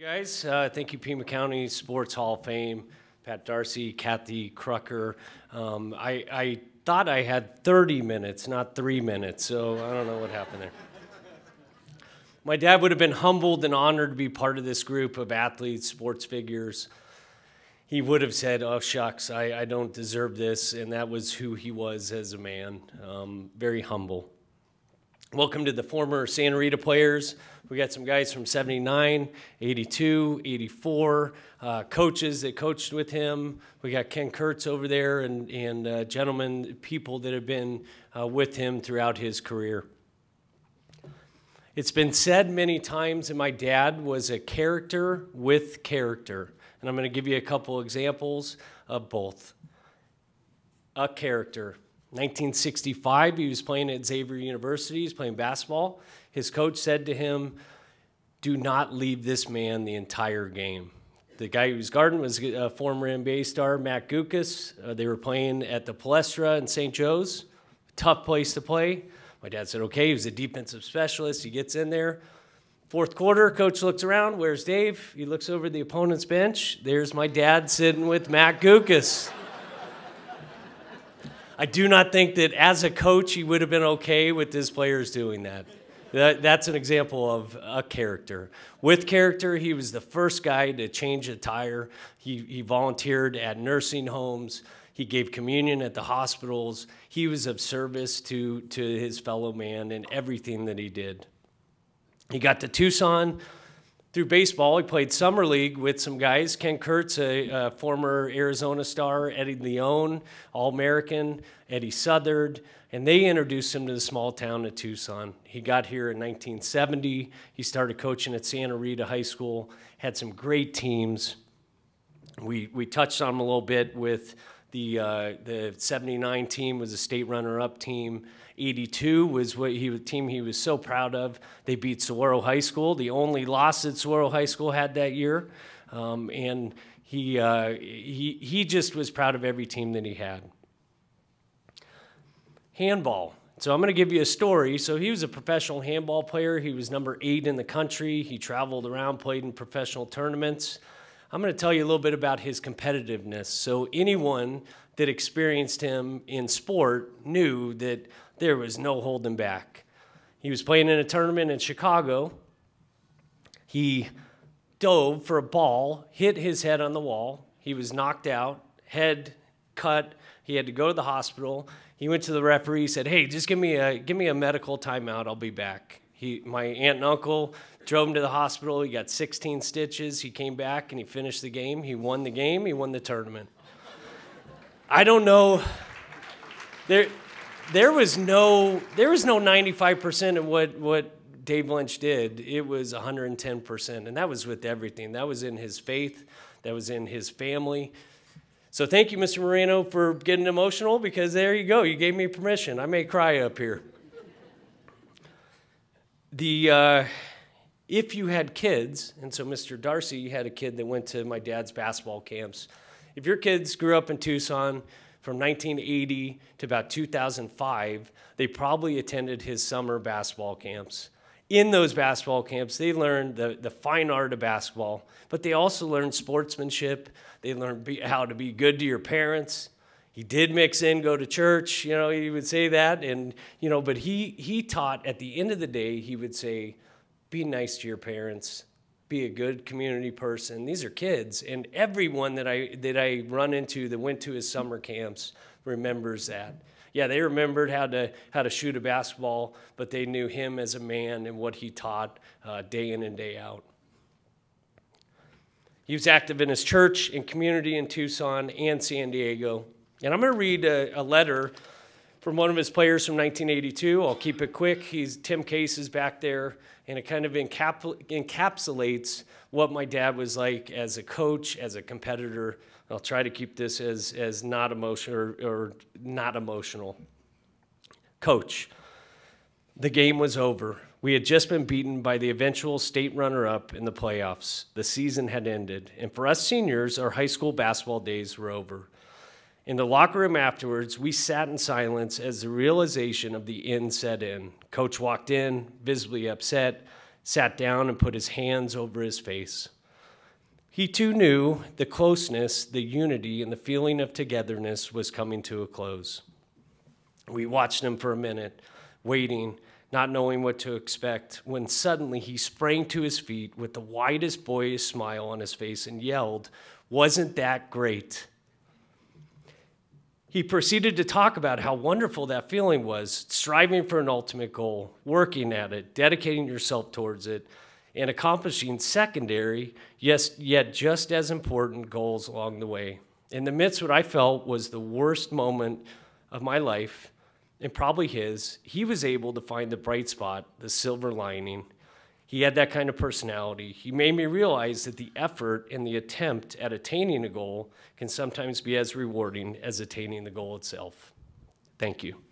Guys, thank you, Pima County Sports Hall of Fame, Pat Darcy, Kathy Crucker. I thought I had 30 minutes, not 3 minutes, so I don't know what happened there. My dad would have been humbled and honored to be part of this group of athletes, sports figures. He would have said, oh, shucks, I don't deserve this, and that was who he was as a man, very humble. Welcome to the former Santa Rita players. We got some guys from 79, 82, 84, coaches that coached with him. We got Ken Kurtz over there and gentlemen, people that have been with him throughout his career. It's been said many times that my dad was a character with character. And I'm going to give you a couple examples of both. A character. 1965, he was playing at Xavier University. He's playing basketball. His coach said to him, do not leave this man the entire game. The guy he was guarding was a former NBA star, Matt Gukas. They were playing at the Palestra in St. Joe's. Tough place to play. My dad said, okay, he was a defensive specialist. He gets in there. Fourth quarter, coach looks around. Where's Dave? He looks over the opponent's bench. There's my dad sitting with Matt Gukas. I do not think that as a coach he would have been okay with his players doing that. That's an example of a character. With character, he was the first guy to change a tire. He volunteered at nursing homes. He gave communion at the hospitals. He was of service to his fellow man in everything that he did. He got to Tucson through baseball. He played summer league with some guys. Ken Kurtz, a former Arizona star, Eddie Leone, All-American, Eddie Southard, and they introduced him to the small town of Tucson. He got here in 1970. He started coaching at Santa Rita High School, had some great teams. We touched on him a little bit with the 79 team was a state runner-up team. 82 was the team he was so proud of. They beat Saguaro High School, the only loss that Saguaro High School had that year. And he just was proud of every team that he had. Handball. So I'm going to give you a story. So he was a professional handball player. He was number 8 in the country. He traveled around, played in professional tournaments. I'm going to tell you a little bit about his competitiveness. So anyone that experienced him in sport knew that there was no holding back. He was playing in a tournament in Chicago. He dove for a ball, hit his head on the wall. He was knocked out, head cut. He had to go to the hospital. He went to the referee, said, hey, just give me a medical timeout. I'll be back. My aunt and uncle drove him to the hospital. He got 16 stitches. He came back, and he finished the game. He won the game. He won the tournament. I don't know. There was no 95% of what Dave Lynch did. It was 110%, and that was with everything. That was in his faith. That was in his family. So thank you, Mr. Moreno, for getting emotional, because there you go. You gave me permission. I may cry up here. If you had kids, and so Mr. Darcy had a kid that went to my dad's basketball camps. If your kids grew up in Tucson from 1980 to about 2005, they probably attended his summer basketball camps. In those basketball camps, they learned the fine art of basketball, but they also learned sportsmanship. They learned how to be good to your parents. He did mix in, go to church, he would say that, and, but he taught, at the end of the day, he would say, be nice to your parents, be a good community person. These are kids, and everyone that I run into that went to his summer camps remembers that. Yeah, they remembered how to shoot a basketball, but they knew him as a man and what he taught day in and day out. He was active in his church and community in Tucson and San Diego. And I'm going to read a letter from one of his players from 1982. I'll keep it quick. Tim Case is back there, and it kind of encapsulates what my dad was like as a coach, as a competitor. I'll try to keep this as not emotional or not emotional. Coach, the game was over. We had just been beaten by the eventual state runner-up in the playoffs. The season had ended, and for us seniors, our high school basketball days were over. In the locker room afterwards, we sat in silence as the realization of the end set in. Coach walked in, visibly upset, sat down and put his hands over his face. He too knew the closeness, the unity, and the feeling of togetherness was coming to a close. We watched him for a minute, waiting, not knowing what to expect, when suddenly he sprang to his feet with the widest boyish smile on his face and yelled, "Wasn't that great?" He proceeded to talk about how wonderful that feeling was, striving for an ultimate goal, working at it, dedicating yourself towards it, and accomplishing secondary, yes, yet just as important goals along the way. In the midst of what I felt was the worst moment of my life, and probably his, he was able to find the bright spot, the silver lining. He had that kind of personality. He made me realize that the effort and the attempt at attaining a goal can sometimes be as rewarding as attaining the goal itself. Thank you.